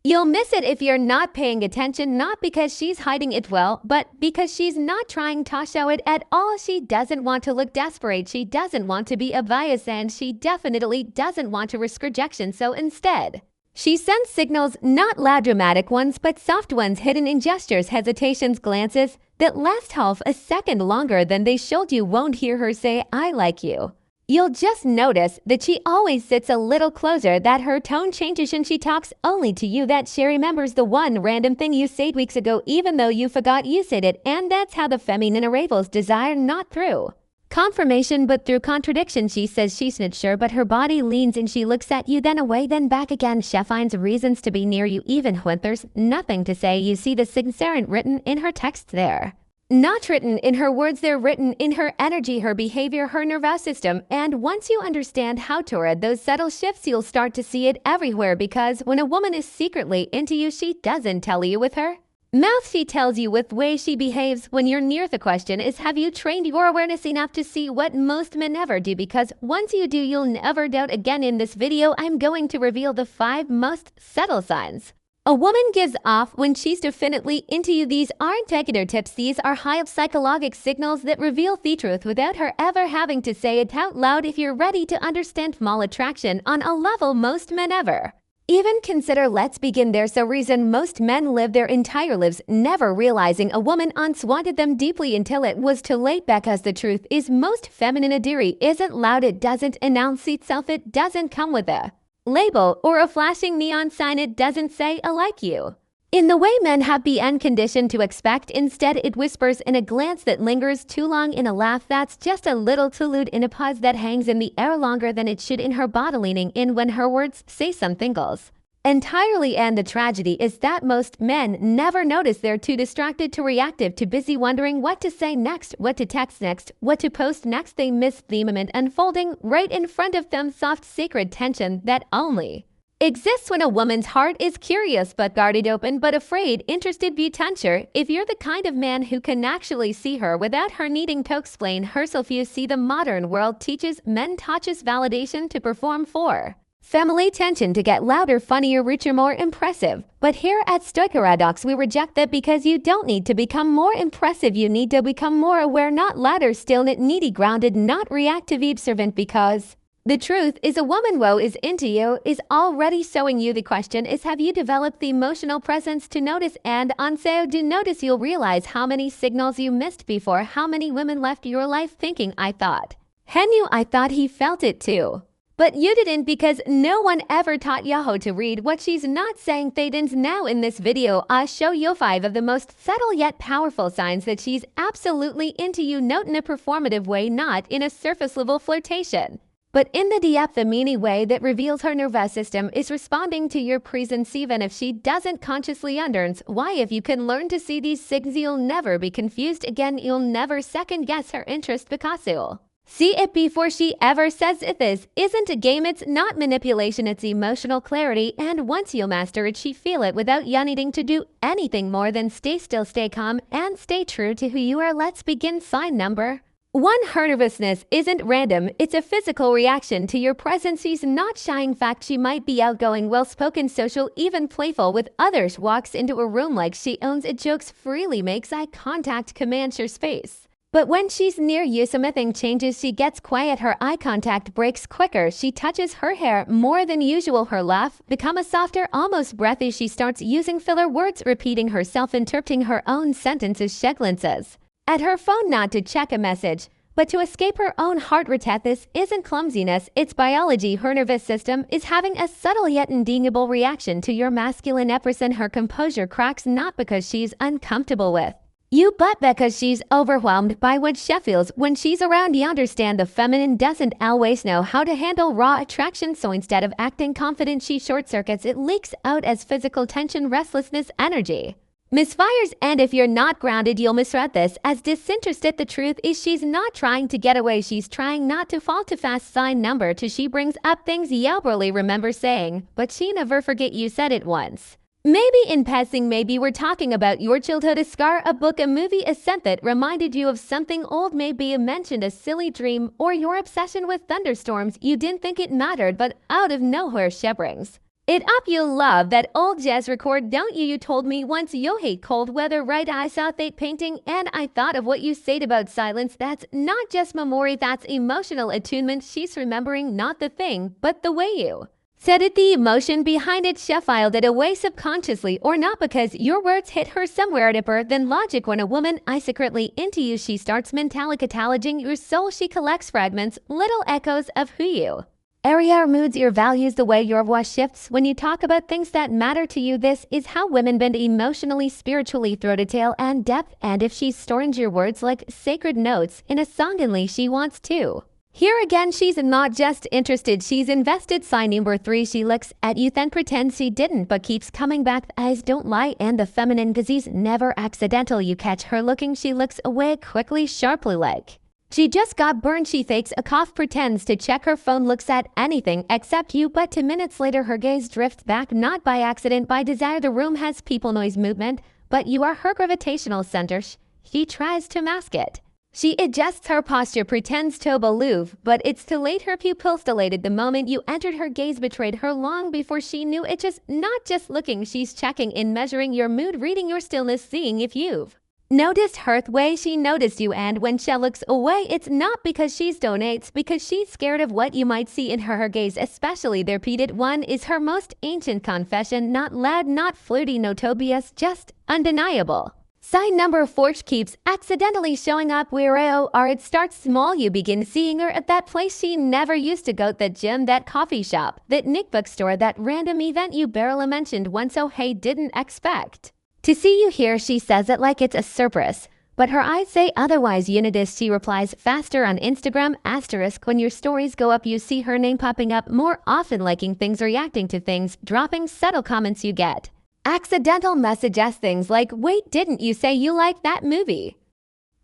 You'll miss it if you're not paying attention, not because she's hiding it well, but because she's not trying to show it at all. She doesn't want to look desperate, she doesn't want to be obvious, and she definitely doesn't want to risk rejection, so instead, she sends signals, not loud dramatic ones, but soft ones hidden in gestures, hesitations, glances that last half a second longer than they should. You won't hear her say, "I like you." You'll just notice that she always sits a little closer, that her tone changes and she talks only to you, that she remembers the one random thing you said weeks ago even though you forgot you said it, and that's how the feminine arrivals desire, not through confirmation but through contradiction. She says she's not sure, but her body leans and she looks at you, then away, then back again. She finds reasons to be near you even when there's nothing to say. You see the sincerity written in her text there. Not written in her words, they're written in her energy, her behavior, her nervous system. And once you understand how to read those subtle shifts, you'll start to see it everywhere, because when a woman is secretly into you, she doesn't tell you with her mouth, she tells you with way she behaves when you're near. The question is, have you trained your awareness enough to see what most men never do? Because once you do, you'll never doubt again. In this video, I'm going to reveal the 5 most subtle signs a woman gives off when she's definitely into you. These aren't regular tips, these are high psychological signals that reveal the truth without her ever having to say it out loud. If you're ready to understand male attraction on a level most men ever even consider, let's begin. There's a reason most men live their entire lives never realizing a woman once wanted them deeply until it was too late, because the truth is most feminine adiri isn't loud, it doesn't announce itself, it doesn't come with a label or a flashing neon sign, it doesn't say "I like you" in the way men have been conditioned to expect. Instead, it whispers in a glance that lingers too long, in a laugh that's just a little too loud, in a pause that hangs in the air longer than it should, in her body leaning in when her words say something else entirely. And the tragedy is that most men never notice. They're too distracted, too reactive, too busy wondering what to say next, what to text next, what to post next. They miss the moment unfolding right in front of them, soft sacred tension that only exists when a woman's heart is curious but guarded, open but afraid, interested, potential. If you're the kind of man who can actually see her without her needing to explain herself, you see the modern world teaches men touches validation to perform for family, tension to get louder, funnier, richer, more impressive. But here at Stoic Paradox, we reject that, because you don't need to become more impressive, you need to become more aware, not louder, still, not needy, grounded, not reactive, observant. Because the truth is, a woman who is into you is already showing you. The question is, have you developed the emotional presence to notice? And on so do notice, you'll realize how many signals you missed before. How many women left your life thinking, "I thought he knew, I thought he felt it too." But you didn't, because no one ever taught you how to read what she's not saying. Thetans. Now in this video, I'll show you 5 of the most subtle yet powerful signs that she's absolutely into you, not in a performative way, not in a surface level flirtation, but in the depth, a meaning way that reveals her nervous system is responding to your presence, even if she doesn't consciously understand why. If you can learn to see these signals, you'll never be confused again. You'll never second guess her interest, because you'll see it before she ever says it. This isn't a game, it's not manipulation, it's emotional clarity. And once you master it, she feel it without you needing to do anything more than stay still, stay calm, and stay true to who you are. Let's begin. Sign number 1. Her nervousness isn't random, it's a physical reaction to your presence. She's not shy. In fact, she might be outgoing, well-spoken, social, even playful with others. Walks into a room like she owns it, jokes freely, makes eye contact, commands your space. But when she's near you, something changes. She gets quiet, her eye contact breaks quicker, she touches her hair more than usual, her laugh becomes softer, almost breathy. She starts using filler words, repeating herself, interpreting her own sentences. She glances at her phone, not to check a message, but to escape her own heart rate. This isn't clumsiness, it's biology. Her nervous system is having a subtle yet undeniable reaction to your masculine person. Her composure cracks, not because she's uncomfortable with you, but because she's overwhelmed by what she feels when she's around you. Understand, the feminine doesn't always know how to handle raw attraction, so instead of acting confident, she short circuits. It leaks out as physical tension, restlessness, energy misfires. And if you're not grounded, you'll misread this as disinterested. The truth is, she's not trying to get away, she's trying not to fall too fast. Sign number 2. She brings up things you barely remember saying, but she never forget you said it once. Maybe in passing, maybe we're talking about your childhood, a scar, a book, a movie, a scent that reminded you of something old. Maybe you mentioned a silly dream or your obsession with thunderstorms. You didn't think it mattered, but out of nowhere she brings It up you love that old jazz record, don't you? You told me once you hate cold weather, right? I saw fake painting and I thought of what you said about silence. That's not just memory, that's emotional attunement. She's remembering not the thing, but the way you said it, the emotion behind it. She filed it away subconsciously or not because your words hit her somewhere deeper than logic. When a woman is secretly into you, she starts mentally cataloging your soul. She collects fragments, little echoes of who you area, moods, your values, the way your voice shifts when you talk about things that matter to you. This is how women bend emotionally, spiritually through detail and depth. And if she's storing your words like sacred notes in a song, only she wants to. Here again, she's not just interested, she's invested. Sign number 3, she looks at you then pretends she didn't but keeps coming back. The eyes don't lie and the feminine disease never accidental. You catch her looking, she looks away quickly, sharply like she just got burned. She fakes a cough, pretends to check her phone, looks at anything except you, but 2 minutes later her gaze drifts back, not by accident, by desire. The room has people, noise, movement, but you are her gravitational center. She tries to mask it. She adjusts her posture, pretends to aloof, but it's too late. Her pupils dilated the moment you entered. Her gaze betrayed her long before she knew it. Just not just looking, she's checking in, measuring your mood, reading your stillness, seeing if you've noticed her the way she noticed you. And when she looks away, it's not because she's donates, because she's scared of what you might see in her. Her gaze, especially the repeated one, is her most ancient confession. Not loud, not flirty, no tobias, just undeniable. Sign number 4, keeps accidentally showing up where you are. It starts small. You begin seeing her at that place she never used to go, that gym, that coffee shop, that Nick bookstore, that random event you barely mentioned once. Oh hey, didn't expect to see you here. She says it like it's a surprise, but her eyes say otherwise. Unitas, she replies faster on Instagram, asterisk. When your stories go up, you see her name popping up more often, liking things, reacting to things, dropping subtle comments. You get accidental messages, things like, wait, didn't you say you like that movie?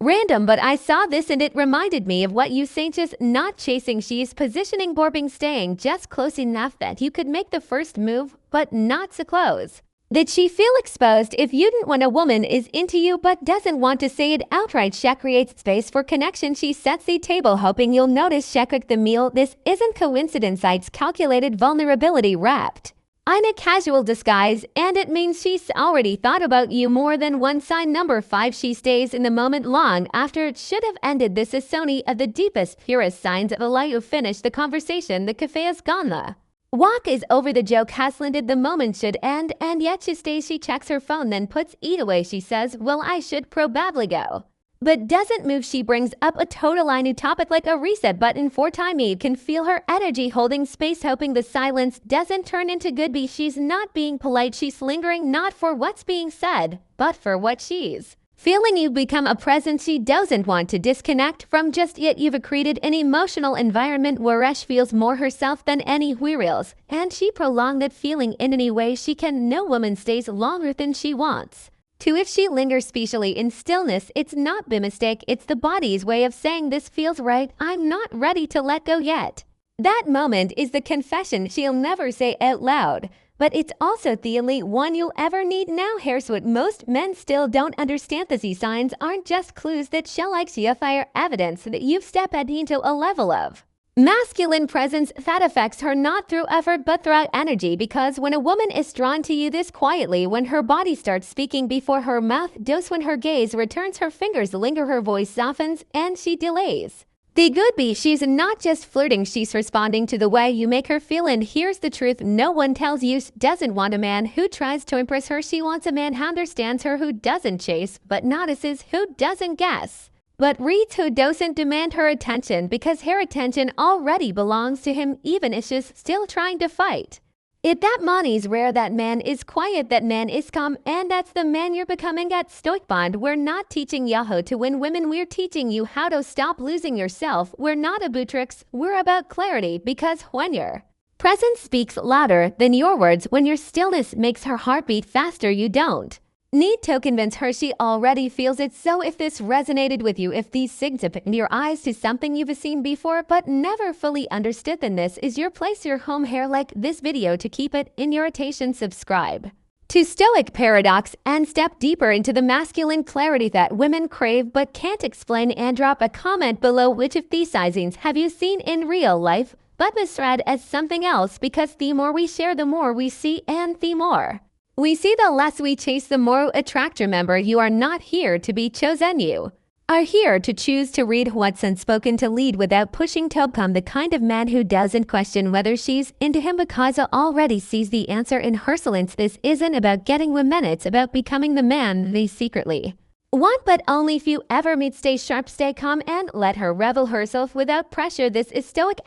Random, but I saw this and it reminded me of what you say. Just not chasing, she's positioning, borbing, staying just close enough that you could make the first move, but not so close that she feel exposed. If you didn't, when a woman is into you but doesn't want to say it outright, she creates space for connection. She sets the table hoping you'll notice. She cooked the meal. This isn't coincidence, it's calculated vulnerability wrapped in a casual disguise, and it means she's already thought about you more than one. Sign number 5, she stays in the moment long after it should have ended. This is Sony of the deepest, purest signs of a lie. You finish the conversation, the cafe is gone, the walk is over, the joke has landed, the moment should end, and yet she stays. She checks her phone, then puts it away. She says, well, I should probably go, but doesn't move. She brings up a totally new topic like a reset button for time. You can feel her energy holding space, hoping the silence doesn't turn into goodbye. She's not being polite, she's lingering, not for what's being said, but for what she's feeling. You've become a presence she doesn't want to disconnect from just yet. You've created an emotional environment where Resh feels more herself than anywhere else, and she prolonged that feeling in any way she can. No woman stays longer than she wants to. If she lingers specially in stillness, it's not by mistake, it's the body's way of saying this feels right, I'm not ready to let go yet. That moment is the confession she'll never say out loud, but it's also the only one you'll ever need. Now here's what most men still don't understand. These signs aren't just clues that she likes you, fire evidence that you've stepped into a level of masculine presence that affects her not through effort but through energy. Because when a woman is drawn to you this quietly, when her body starts speaking before her mouth does, when her gaze returns, her fingers linger, her voice softens, and she delays the goodbye, she's not just flirting, she's responding to the way you make her feel. And here's the truth no one tells you: she doesn't want a man who tries to impress her. She wants a man who understands her, who doesn't chase but notices, who doesn't guess but reads, who doesn't demand her attention because her attention already belongs to him, even if she's still trying to fight it. That money's rare, that man is quiet, that man is calm, and that's the man you're becoming. At Stoic Bond, we're not teaching Yahoo to win women, we're teaching you how to stop losing yourself. We're not about tricks, we're about clarity, because when your presence speaks louder than your words, when your stillness makes her heartbeat faster, you don't need to convince her, she already feels it. So if this resonated with you, if these signs opened your eyes to something you've seen before but never fully understood, then this is your place, your home here. Like this video to keep it in your rotation, subscribe to Stoic Paradox, and step deeper into the masculine clarity that women crave but can't explain, and drop a comment below which of these signs have you seen in real life. but misread as something else because the more we share, the more we see, and the more we see, the less we chase, the more attract. Remember, you are not here to be chosen. You are here to choose to read what's unspoken, to lead without pushing, to become the kind of man who doesn't question whether she's into him because he already sees the answer in her silence. This isn't about getting women, it's about becoming the man they secretly want, but only if you ever meet. Stay sharp, stay calm, and let her reveal herself without pressure. This is Stoic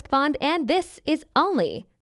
*Bond, and this is only